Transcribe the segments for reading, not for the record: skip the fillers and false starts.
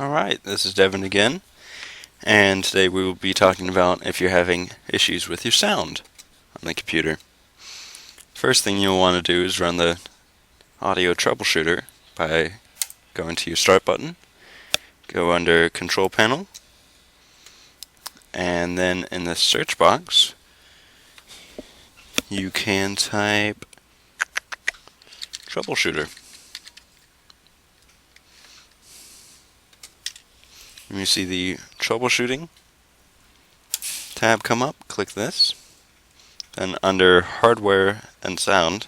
Alright, this is Devin again, and today we will be talking about if you're having issues with your sound on the computer. First thing you'll want to do is run the audio troubleshooter by going to your start button, go under control panel, and then in the search box you can type troubleshooter. When you see the troubleshooting tab come up, click this. Then under hardware and sound,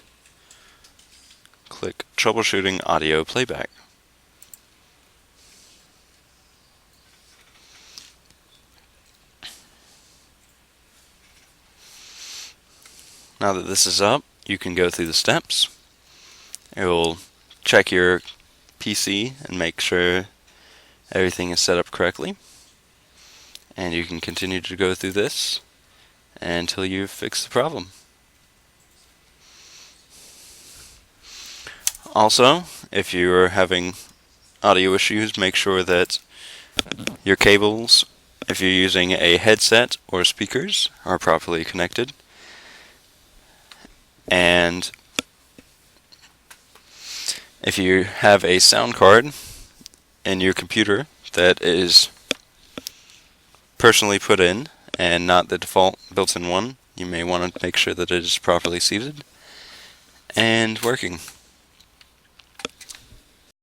click troubleshooting audio playback. Now that this is up, you can go through the steps. It will check your PC and make sure everything is set up correctly, and you can continue to go through this until you fix the problem. Also, if you are having audio issues, make sure that your cables, if you're using a headset or speakers, are properly connected. And if you have a sound card in your computer that is personally put in and not the default built-in one, you may want to make sure that it is properly seated and working.